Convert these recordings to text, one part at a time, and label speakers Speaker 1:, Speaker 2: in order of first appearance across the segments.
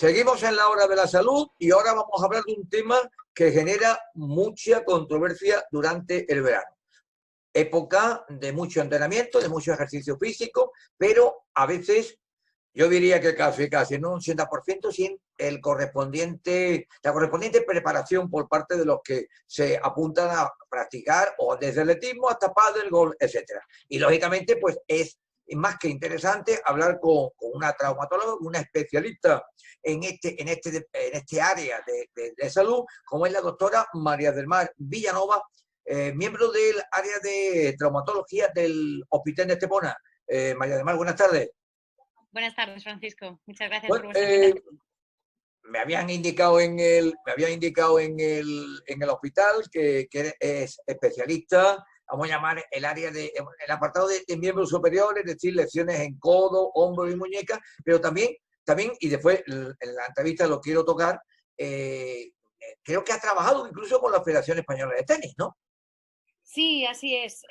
Speaker 1: seguimos en la hora de la salud y ahora vamos a hablar de un tema que genera mucha controversia durante el verano. Época de mucho entrenamiento, de mucho ejercicio físico, pero a veces yo diría que casi en un 80% sin la correspondiente preparación por parte de los que se apuntan a practicar o desde atletismo hasta pádel, golf, etcétera. Y lógicamente, pues es más que interesante hablar con una traumatóloga, una especialista en este área de salud, como es la doctora María del Mar Villanova, miembro del área de traumatología del Hospital de Estepona. María del Mar, buenas tardes.
Speaker 2: Buenas tardes, Francisco. Muchas gracias
Speaker 1: Bueno,
Speaker 2: por vuestra invitación.
Speaker 1: me habían indicado en el hospital que es especialista, vamos a llamar el apartado de miembros superiores, es decir, lesiones en codo, hombro y muñeca, pero también, y después en la entrevista lo quiero tocar, creo que ha trabajado incluso con la Federación Española de Tenis, ¿no?
Speaker 2: Sí, así es.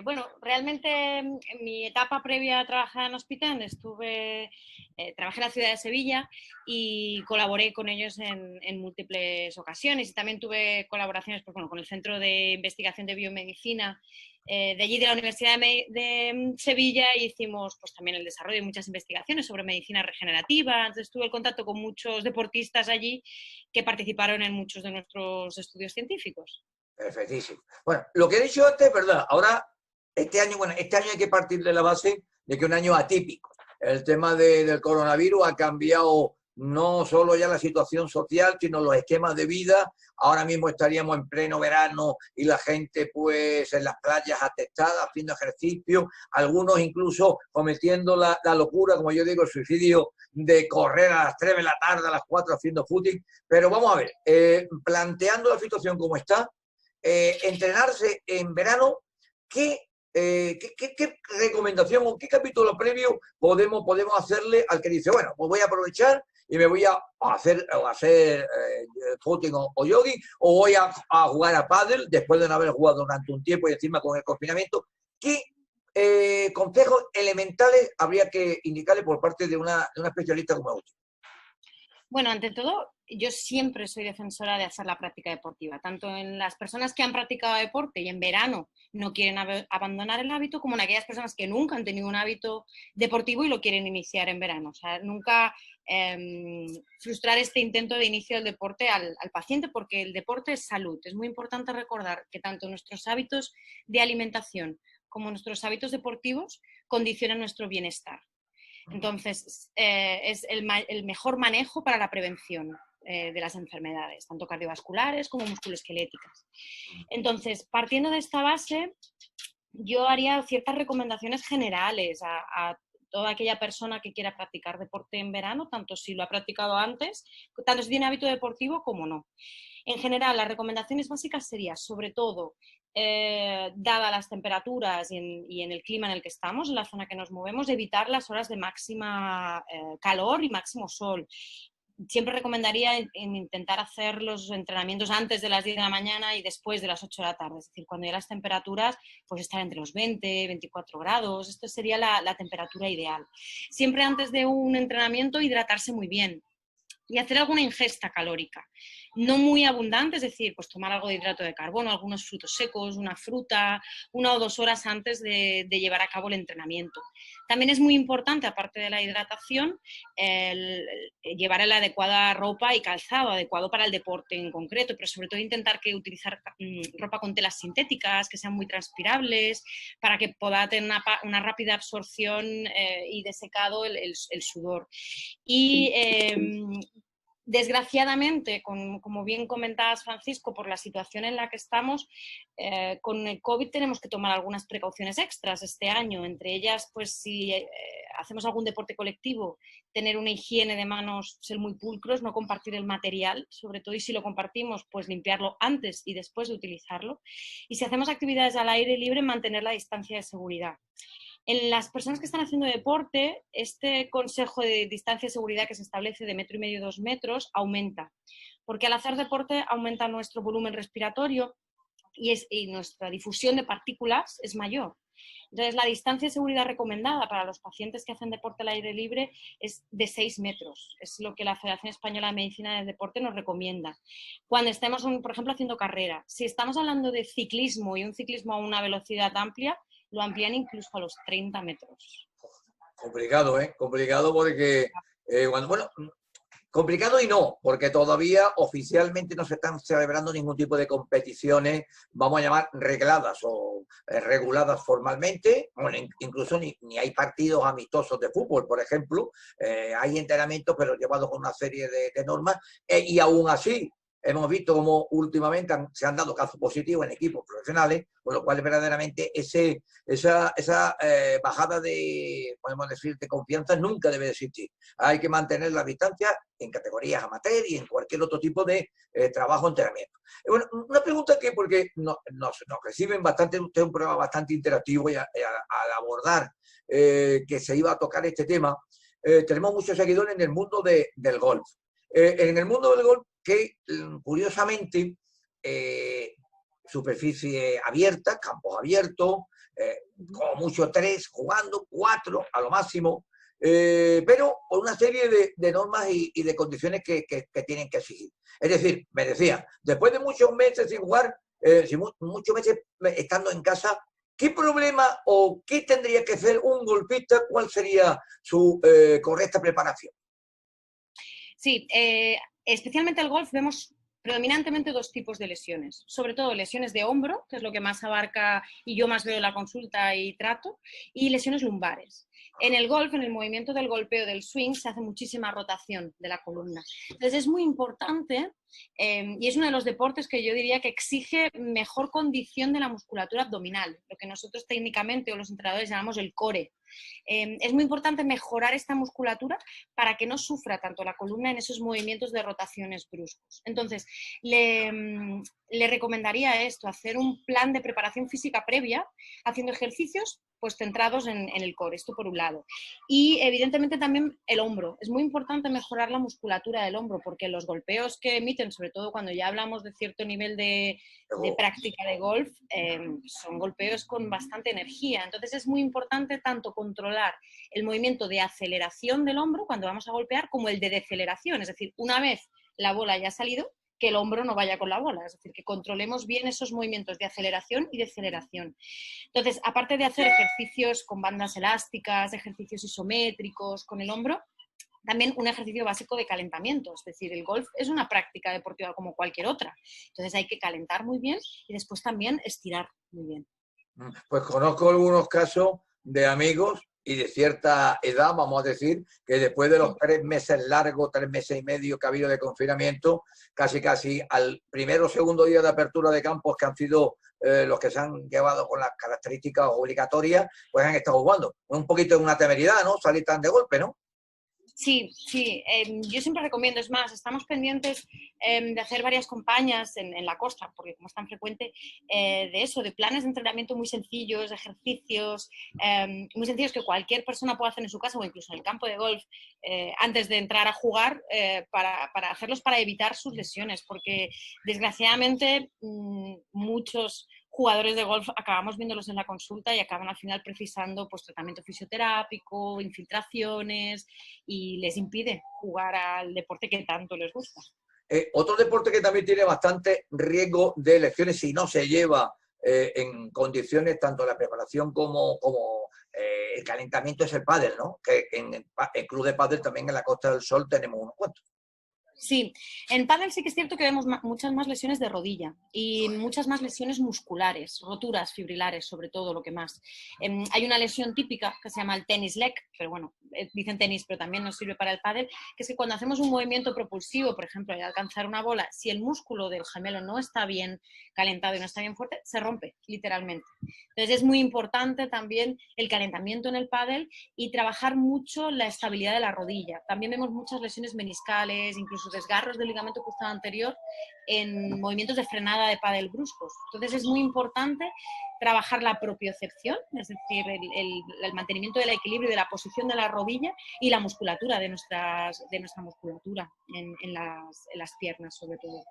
Speaker 2: Bueno, realmente en mi etapa previa a trabajar en Hospital trabajé en la ciudad de Sevilla y colaboré con ellos en múltiples ocasiones. Y también tuve colaboraciones con el Centro de Investigación de Biomedicina de allí de la Universidad de Sevilla, y hicimos pues también el desarrollo de muchas investigaciones sobre medicina regenerativa. Entonces tuve el contacto con muchos deportistas allí que participaron en muchos de nuestros estudios científicos.
Speaker 1: Perfectísimo. Bueno, lo que he dicho antes es verdad. Ahora, este año hay que partir de la base de que es un año atípico. El tema del coronavirus ha cambiado no solo ya la situación social, sino los esquemas de vida. Ahora mismo estaríamos en pleno verano y la gente pues en las playas atestadas, haciendo ejercicio, algunos incluso cometiendo la locura, como yo digo, el suicidio de correr a las 3 de la tarde, a las 4 haciendo footing. Pero vamos a ver, planteando la situación como está, entrenarse en verano, ¿qué recomendación o qué capítulo previo podemos hacerle al que dice, bueno, pues voy a aprovechar y me voy a hacer footing o jogging, o voy a jugar a pádel después de no haber jugado durante un tiempo y encima con el confinamiento? ¿Qué consejos elementales habría que indicarle por parte de una especialista como usted?
Speaker 2: Bueno, ante todo, yo siempre soy defensora de hacer la práctica deportiva, tanto en las personas que han practicado deporte y en verano no quieren abandonar el hábito, como en aquellas personas que nunca han tenido un hábito deportivo y lo quieren iniciar en verano. O sea, nunca frustrar este intento de inicio del deporte al paciente, porque el deporte es salud. Es muy importante recordar que tanto nuestros hábitos de alimentación como nuestros hábitos deportivos condicionan nuestro bienestar. Entonces, es el mejor manejo para la prevención de las enfermedades, tanto cardiovasculares como musculoesqueléticas. Entonces, partiendo de esta base, yo haría ciertas recomendaciones generales a toda aquella persona que quiera practicar deporte en verano, tanto si lo ha practicado antes, tanto si tiene hábito deportivo como no. En general, las recomendaciones básicas serían, sobre todo, dadas las temperaturas y en el clima en el que estamos, en la zona que nos movemos, evitar las horas de máxima calor y máximo sol. Siempre recomendaría intentar hacer los entrenamientos antes de las 10 de la mañana y después de las 8 de la tarde, es decir, cuando ya las temperaturas pues están entre los 20, 24 grados, esto sería la temperatura ideal. Siempre antes de un entrenamiento hidratarse muy bien y hacer alguna ingesta calórica, no muy abundante, es decir, pues tomar algo de hidrato de carbono, algunos frutos secos, una fruta, 1 o 2 horas antes de llevar a cabo el entrenamiento. También es muy importante, aparte de la hidratación, llevar la adecuada ropa y calzado, adecuado para el deporte en concreto, pero sobre todo intentar utilizar ropa con telas sintéticas, que sean muy transpirables, para que pueda tener una rápida absorción y desecado el sudor. Y desgraciadamente, como bien comentabas, Francisco, por la situación en la que estamos, con el COVID tenemos que tomar algunas precauciones extras este año. Entre ellas, pues si hacemos algún deporte colectivo, tener una higiene de manos, ser muy pulcros, no compartir el material, sobre todo, y si lo compartimos, pues limpiarlo antes y después de utilizarlo. Y si hacemos actividades al aire libre, mantener la distancia de seguridad. En las personas que están haciendo deporte, este consejo de distancia de seguridad que se establece de 1,5 metros, 2 metros, aumenta. Porque al hacer deporte aumenta nuestro volumen respiratorio y nuestra difusión de partículas es mayor. Entonces, la distancia de seguridad recomendada para los pacientes que hacen deporte al aire libre es de 6 metros. Es lo que la Federación Española de Medicina del Deporte nos recomienda. Cuando estemos, por ejemplo, haciendo carrera, si estamos hablando de ciclismo y un ciclismo a una velocidad amplia, lo amplían incluso a los 30 metros.
Speaker 1: Complicado, ¿eh? Complicado porque, bueno, complicado y no, porque todavía oficialmente no se están celebrando ningún tipo de competiciones, vamos a llamar regladas o reguladas formalmente. Bueno, incluso ni hay partidos amistosos de fútbol, por ejemplo. Hay entrenamientos, pero llevados con una serie de normas. Y aún así, hemos visto cómo últimamente se han dado casos positivos en equipos profesionales, con lo cual verdaderamente esa bajada de, podemos decir, de confianza nunca debe existir. Hay que mantener la distancia en categorías amateur y en cualquier otro tipo de trabajo o entrenamiento. Bueno, una pregunta que, porque nos reciben bastante, usted es un programa bastante interactivo y al abordar que se iba a tocar este tema, tenemos muchos seguidores en el mundo del golf. En el mundo del golf, que curiosamente, superficie abierta, campos abiertos, como mucho 3, jugando 4 a lo máximo, pero con una serie de normas y de condiciones que tienen que exigir. Es decir, me decía, después de muchos meses sin jugar, muchos meses estando en casa, ¿qué problema o qué tendría que hacer un golfista? ¿Cuál sería su correcta preparación?
Speaker 2: Sí, especialmente el golf vemos predominantemente dos tipos de lesiones, sobre todo lesiones de hombro, que es lo que más abarca y yo más veo en la consulta y trato, y lesiones lumbares. En el golf, en el movimiento del golpeo del swing, se hace muchísima rotación de la columna. Entonces es muy importante y es uno de los deportes que yo diría que exige mejor condición de la musculatura abdominal, lo que nosotros técnicamente o los entrenadores llamamos el core. Es muy importante mejorar esta musculatura para que no sufra tanto la columna en esos movimientos de rotaciones bruscos. Entonces, le recomendaría esto, hacer un plan de preparación física previa, haciendo ejercicios pues centrados en el core, esto por un lado. Y evidentemente también el hombro. Es muy importante mejorar la musculatura del hombro porque los golpeos que emiten, sobre todo cuando ya hablamos de cierto nivel de práctica de golf, son golpeos con bastante energía. Entonces es muy importante tanto controlar el movimiento de aceleración del hombro cuando vamos a golpear como el de deceleración. Es decir, una vez la bola ya ha salido, que el hombro no vaya con la bola, es decir, que controlemos bien esos movimientos de aceleración y deceleración. Entonces, aparte de hacer ejercicios con bandas elásticas, ejercicios isométricos con el hombro, también un ejercicio básico de calentamiento, es decir, el golf es una práctica deportiva como cualquier otra, entonces hay que calentar muy bien y después también estirar muy bien.
Speaker 1: Pues conozco algunos casos de amigos y de cierta edad, vamos a decir, que después de los 3 meses largos, 3 meses y medio que ha habido de confinamiento, casi al primero o segundo día de apertura de campos, que han sido los que se han llevado con las características obligatorias, pues han estado jugando. Un poquito de una temeridad, ¿no? Salir tan de golpe, ¿no?
Speaker 2: Sí, sí. Yo siempre recomiendo, es más, estamos pendientes de hacer varias campañas en la costa, porque como es tan frecuente, de eso, de planes de entrenamiento muy sencillos, ejercicios muy sencillos que cualquier persona puede hacer en su casa o incluso en el campo de golf antes de entrar a jugar para hacerlos para evitar sus lesiones, porque desgraciadamente muchos jugadores de golf acabamos viéndolos en la consulta y acaban al final precisando pues tratamiento fisioterápico, infiltraciones y les impide jugar al deporte que tanto les gusta.
Speaker 1: Otro deporte que también tiene bastante riesgo de lesiones si no se lleva en condiciones tanto la preparación como el calentamiento es el pádel, ¿no? Que en el club de pádel también en la Costa del Sol tenemos unos cuantos.
Speaker 2: Sí, en pádel sí que es cierto que vemos muchas más lesiones de rodilla y muchas más lesiones musculares, roturas fibrilares sobre todo, lo que más. Hay una lesión típica que se llama el tenis leg, pero bueno, dicen tenis, pero también nos sirve para el pádel, que es que cuando hacemos un movimiento propulsivo, por ejemplo, al alcanzar una bola, si el músculo del gemelo no está bien calentado y no está bien fuerte, se rompe, literalmente. Entonces es muy importante también el calentamiento en el pádel y trabajar mucho la estabilidad de la rodilla. También vemos muchas lesiones meniscales, incluso desgarros del ligamento cruzado anterior en movimientos de frenada de pádel bruscos. Entonces es muy importante trabajar la propiocepción, es decir, el mantenimiento del equilibrio de la posición de la rodilla y la musculatura de nuestra musculatura en las piernas sobre todo.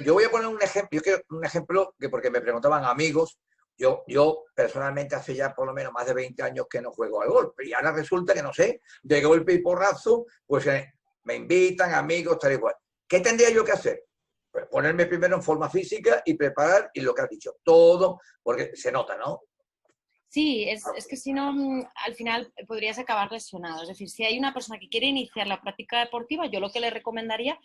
Speaker 1: Yo voy a poner un ejemplo, un ejemplo que porque me preguntaban amigos, Yo personalmente hace ya por lo menos más de 20 años que no juego al golf. Y ahora resulta que, no sé, de golpe y porrazo, pues me invitan amigos, tal y cual. ¿Qué tendría yo que hacer? Pues ponerme primero en forma física y preparar, y lo que has dicho, todo, porque se nota, ¿no?
Speaker 2: Sí, es que si no, al final podrías acabar lesionado. Es decir, si hay una persona que quiere iniciar la práctica deportiva, yo lo que le recomendaría,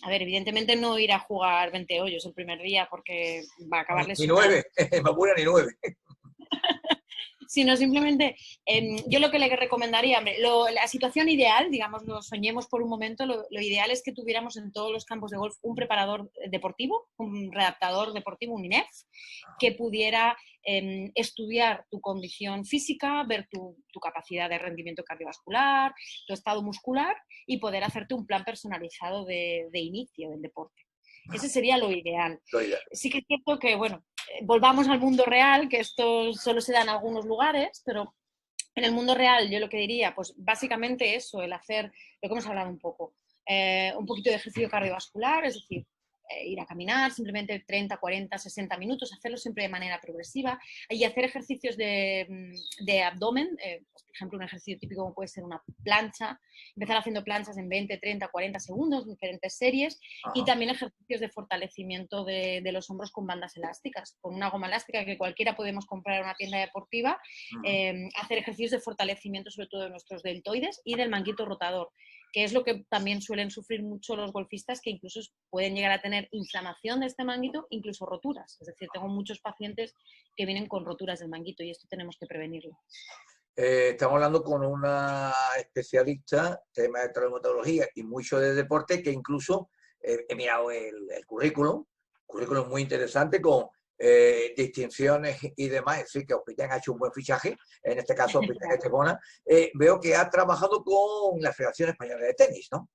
Speaker 2: a ver, evidentemente no ir a jugar 20 hoyos el primer día porque va a acabar
Speaker 1: Ni
Speaker 2: lesionado,
Speaker 1: 9, me apura ni 9.
Speaker 2: sino simplemente yo lo que le recomendaría, hombre, la situación ideal, digamos, lo soñemos por un momento, lo ideal es que tuviéramos en todos los campos de golf un preparador deportivo, un readaptador deportivo, un INEF, que pudiera estudiar tu condición física, ver tu capacidad de rendimiento cardiovascular, tu estado muscular y poder hacerte un plan personalizado de inicio del deporte. Ese sería lo ideal. Sí que es cierto que, bueno, volvamos al mundo real, que esto solo se da en algunos lugares, pero en el mundo real yo lo que diría, pues básicamente eso, el hacer lo que hemos hablado un poquito de ejercicio cardiovascular, es decir, ir a caminar, simplemente 30, 40, 60 minutos, hacerlo siempre de manera progresiva y hacer ejercicios de abdomen, pues, por ejemplo, un ejercicio típico como puede ser una plancha, empezar haciendo planchas en 20, 30, 40 segundos, diferentes series, y también ejercicios de fortalecimiento de los hombros con bandas elásticas, con una goma elástica que cualquiera podemos comprar en una tienda deportiva, hacer ejercicios de fortalecimiento sobre todo de nuestros deltoides y del manguito rotador, que es lo que también suelen sufrir mucho los golfistas, que incluso pueden llegar a tener inflamación de este manguito, incluso roturas. Es decir, tengo muchos pacientes que vienen con roturas del manguito y esto tenemos que prevenirlo.
Speaker 1: Estamos hablando con una especialista, tema de traumatología y mucho de deporte, que incluso he mirado el currículum muy interesante con distinciones y demás, sí, que Hospitalet ha hecho un buen fichaje, en este caso Hospitalet Estepona. Veo que ha trabajado con la Federación Española de Tenis, ¿no?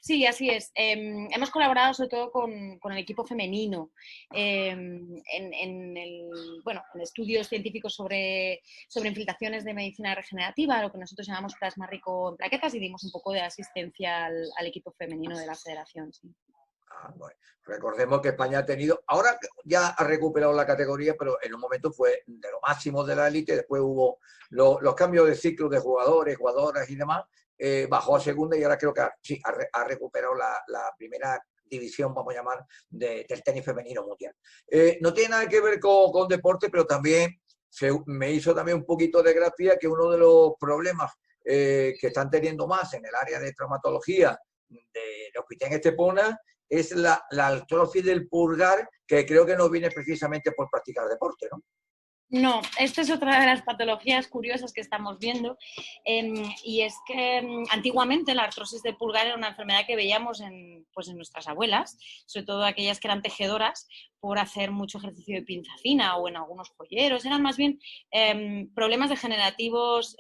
Speaker 2: Sí, así es. Hemos colaborado sobre todo con el equipo femenino en estudios científicos sobre infiltraciones de medicina regenerativa, lo que nosotros llamamos plasma rico en plaquetas, y dimos un poco de asistencia al equipo femenino de la federación. Sí.
Speaker 1: Bueno. Recordemos que España ha tenido, ahora ya ha recuperado la categoría, pero en un momento fue de lo máximo de la élite, después hubo los cambios de ciclo de jugadores, jugadoras y demás, bajó a segunda y ahora creo que sí, ha recuperado la primera división, vamos a llamar, del tenis femenino mundial. No tiene nada que ver con deporte, pero también me hizo también un poquito de gracia que uno de los problemas que están teniendo más en el área de traumatología de Hospitalet Estepona es la atrofia del pulgar, que creo que no viene precisamente por practicar deporte, ¿no?
Speaker 2: No, esta es otra de las patologías curiosas que estamos viendo, y es que antiguamente la artrosis del pulgar era una enfermedad que veíamos en nuestras abuelas, sobre todo aquellas que eran tejedoras, por hacer mucho ejercicio de pinza fina o en algunos joyeros. Eran más bien problemas degenerativos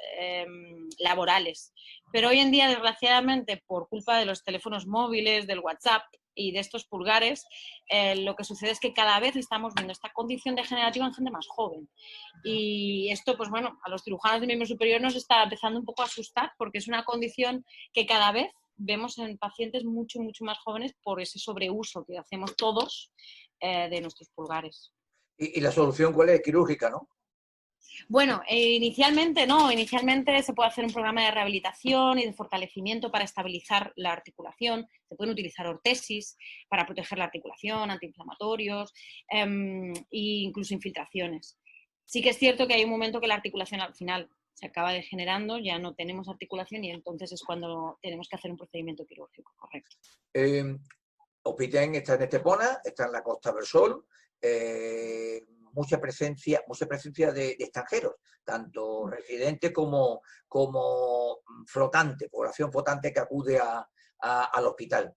Speaker 2: laborales. Pero hoy en día, desgraciadamente, por culpa de los teléfonos móviles, del WhatsApp y de estos pulgares, lo que sucede es que cada vez estamos viendo esta condición degenerativa en gente más joven. Y esto, pues bueno, a los cirujanos de miembro superior nos está empezando un poco a asustar, porque es una condición que cada vez vemos en pacientes mucho, mucho más jóvenes por ese sobreuso que hacemos todos de nuestros pulgares.
Speaker 1: ¿Y la solución cuál es? Quirúrgica, ¿no?
Speaker 2: Bueno, inicialmente no, inicialmente se puede hacer un programa de rehabilitación y de fortalecimiento para estabilizar la articulación, se pueden utilizar ortesis para proteger la articulación, antiinflamatorios e incluso infiltraciones. Sí que es cierto que hay un momento que la articulación al final se acaba degenerando, ya no tenemos articulación y entonces es cuando tenemos que hacer un procedimiento quirúrgico, correcto.
Speaker 1: Hospitalet está en Estepona, está en la Costa del Sol, mucha presencia de extranjeros, tanto residentes como flotante, población flotante que acude al hospital.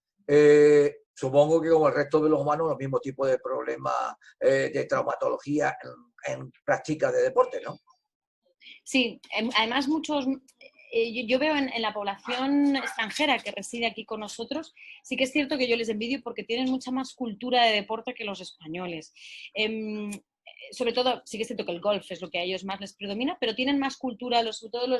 Speaker 1: Supongo que como el resto de los humanos, los mismos tipos de problemas de traumatología en práctica de deporte, ¿no?
Speaker 2: Sí, además yo veo en la población extranjera que reside aquí con nosotros, sí que es cierto que yo les envidio porque tienen mucha más cultura de deporte que los españoles. sobre todo, sí que es cierto que el golf es lo que a ellos más les predomina, pero tienen más cultura, sobre todo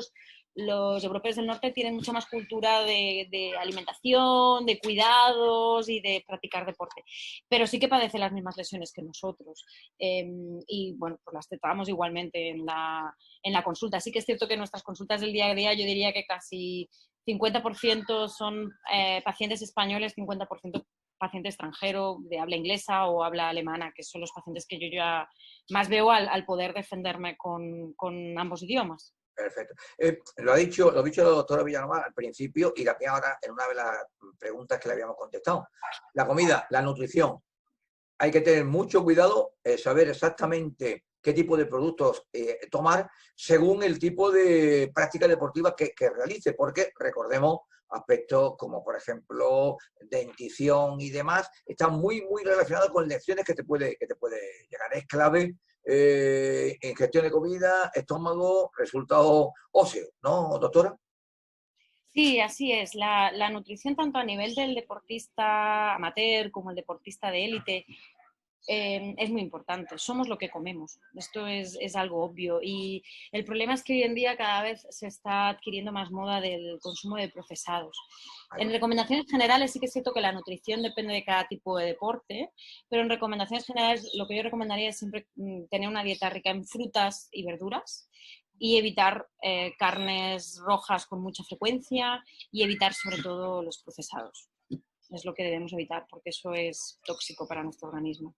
Speaker 2: los europeos del norte tienen mucha más cultura de alimentación, de cuidados y de practicar deporte. Pero sí que padecen las mismas lesiones que nosotros. Y bueno, pues las tratamos igualmente en la consulta. Sí que es cierto que nuestras consultas del día a día yo diría que casi 50% son pacientes españoles, 50% paciente extranjero de habla inglesa o habla alemana, que son los pacientes que yo ya más veo al poder defenderme con ambos idiomas.
Speaker 1: Perfecto. Lo ha dicho la doctora Villanueva al principio y también ahora en una de las preguntas que le habíamos contestado. La comida, la nutrición. Hay que tener mucho cuidado, saber exactamente qué tipo de productos tomar según el tipo de práctica deportiva que realice, porque recordemos aspectos como, por ejemplo, dentición y demás, están muy, muy relacionados con lecciones que te puede llegar. Es clave en gestión de comida, estómago, resultados óseos, ¿no, doctora?
Speaker 2: Sí, así es. La nutrición, tanto a nivel del deportista amateur como el deportista de élite, es muy importante. Somos lo que comemos. Esto es algo obvio. Y el problema es que hoy en día cada vez se está adquiriendo más moda del consumo de procesados. En recomendaciones generales sí que es cierto que la nutrición depende de cada tipo de deporte, pero en recomendaciones generales lo que yo recomendaría es siempre tener una dieta rica en frutas y verduras y evitar carnes rojas con mucha frecuencia y evitar sobre todo los procesados. Es lo que debemos evitar porque eso es tóxico para nuestro organismo.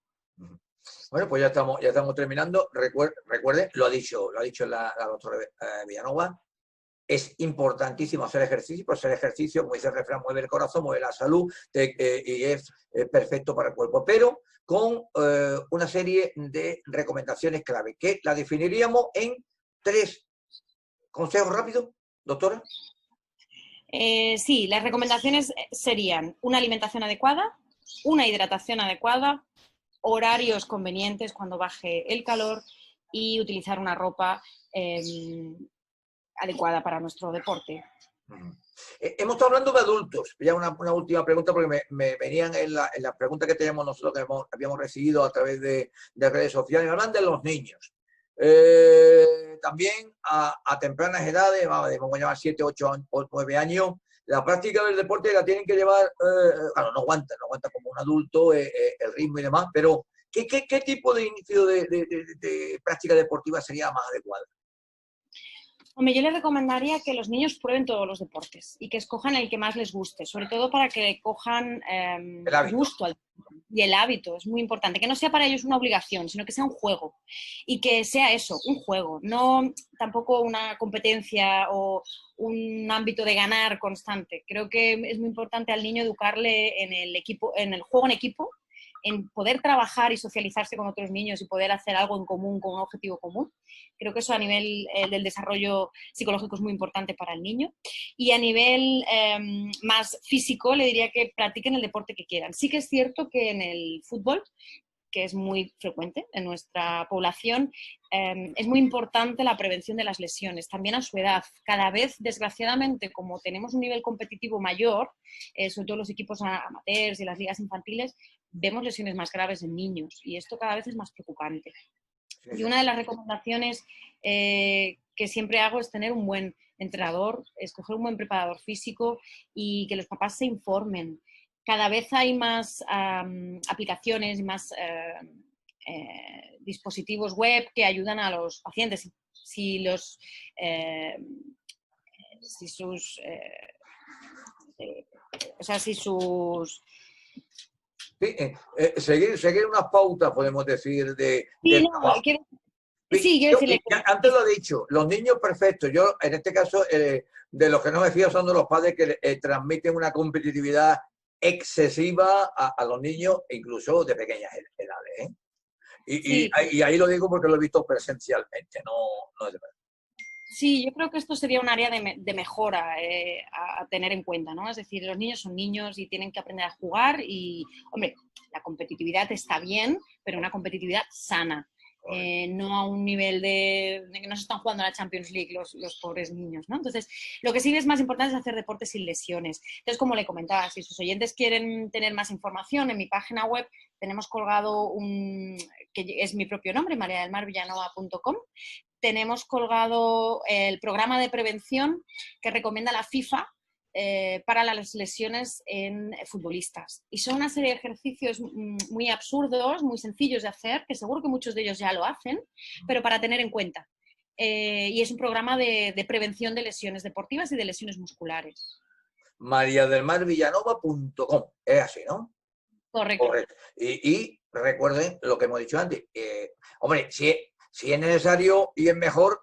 Speaker 1: Bueno, pues ya estamos terminando. Recuerde, lo ha dicho la doctora Villanova, es importantísimo hacer ejercicio, pues hacer ejercicio, como dice el refrán, mueve el corazón, mueve la salud y es perfecto para el cuerpo, pero con una serie de recomendaciones clave, que la definiríamos en 3 consejos rápidos, doctora.
Speaker 2: Sí, las recomendaciones serían una alimentación adecuada, una hidratación adecuada, horarios convenientes cuando baje el calor y utilizar una ropa adecuada para nuestro deporte.
Speaker 1: Hemos estado hablando de adultos. Ya una última pregunta, porque me venían en la pregunta que teníamos nosotros, que habíamos recibido a través de redes sociales. Hablan de los niños. También a tempranas edades, vamos a llamar 7, 8 o 9 años, la práctica del deporte la tienen que llevar, claro, no aguanta como un adulto el ritmo y demás, pero ¿qué tipo de inicio de práctica deportiva sería más adecuada?
Speaker 2: Hombre, yo les recomendaría que los niños prueben todos los deportes y que escojan el que más les guste, sobre todo para que cojan gusto al deporte. Y el hábito es muy importante, que no sea para ellos una obligación, sino que sea un juego y que sea eso, un juego, no tampoco una competencia o un ámbito de ganar constante. Creo que es muy importante al niño educarle en el equipo, en el juego en equipo, en poder trabajar y socializarse con otros niños y poder hacer algo en común con un objetivo común. Creo que eso a nivel del desarrollo psicológico es muy importante para el niño. Y a nivel más físico le diría que practiquen el deporte que quieran. Sí que es cierto que en el fútbol, que es muy frecuente en nuestra población, es muy importante la prevención de las lesiones, también a su edad. Cada vez, desgraciadamente, como tenemos un nivel competitivo mayor, sobre todo los equipos amateurs y las ligas infantiles, vemos lesiones más graves en niños y esto cada vez es más preocupante.
Speaker 1: Sí,
Speaker 2: Y
Speaker 1: sí.
Speaker 2: una de las recomendaciones que siempre hago es tener un buen entrenador, escoger un buen preparador físico y que los papás se informen. Cada vez hay más aplicaciones y más dispositivos web que ayudan a los pacientes. Si los si sus o sea, si sus
Speaker 1: Sí, seguir unas pautas, podemos decir,
Speaker 2: sí,
Speaker 1: de
Speaker 2: no,
Speaker 1: trabajo.
Speaker 2: sí, quiero decirle
Speaker 1: Antes lo he dicho, los niños perfectos. Yo, en este caso, de los que no me fío son de los padres que transmiten una competitividad excesiva a los niños, incluso de pequeñas edades. ¿eh?
Speaker 2: sí,
Speaker 1: Y ahí lo digo porque lo he visto presencialmente, no es de verdad.
Speaker 2: sí, yo creo que esto sería un área de mejora a tener en cuenta, ¿no? Es decir, los niños son niños y tienen que aprender a jugar y, hombre, la competitividad está bien, pero una competitividad sana. no a un nivel de que no se están jugando a la Champions League los pobres niños, ¿no? Entonces, lo que sí es más importante es hacer deporte sin lesiones. Entonces, como le comentaba, si sus oyentes quieren tener más información, en mi página web tenemos colgado que es mi propio nombre, mariadelmarvillanova.com. Tenemos colgado el programa de prevención que recomienda la FIFA para las lesiones en futbolistas. Y son una serie de ejercicios muy absurdos, muy sencillos de hacer, que seguro que muchos de ellos ya lo hacen, pero para tener en cuenta. Y es un programa de prevención de lesiones deportivas y de lesiones musculares.
Speaker 1: mariadelmarvillanova.com. Es así, ¿no?
Speaker 2: Correcto.
Speaker 1: Correcto. Y recuerden lo que hemos dicho antes. Hombre, si es necesario y es mejor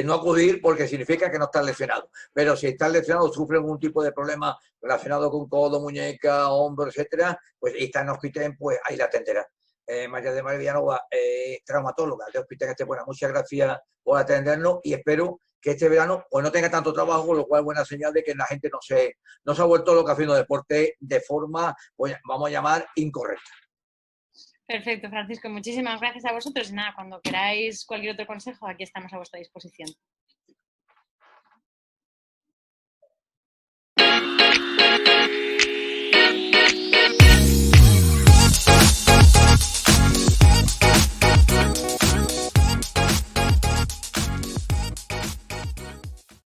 Speaker 1: no acudir porque significa que no estás lesionado. Pero si estás lesionado, sufren algún tipo de problema relacionado con codo, muñeca, hombro, etcétera, pues y está en Hospiten, pues ahí la atenderá. María de Mar Villanova, traumatóloga de Hospiten Estepona, muchas gracias por atendernos y espero que este verano pues no tenga tanto trabajo, lo cual es buena señal de que la gente no se ha vuelto loca haciendo deporte de forma, pues, vamos a llamar, incorrecta.
Speaker 2: Perfecto, Francisco. Muchísimas gracias a vosotros. Y nada, cuando queráis cualquier otro consejo, aquí estamos a vuestra disposición.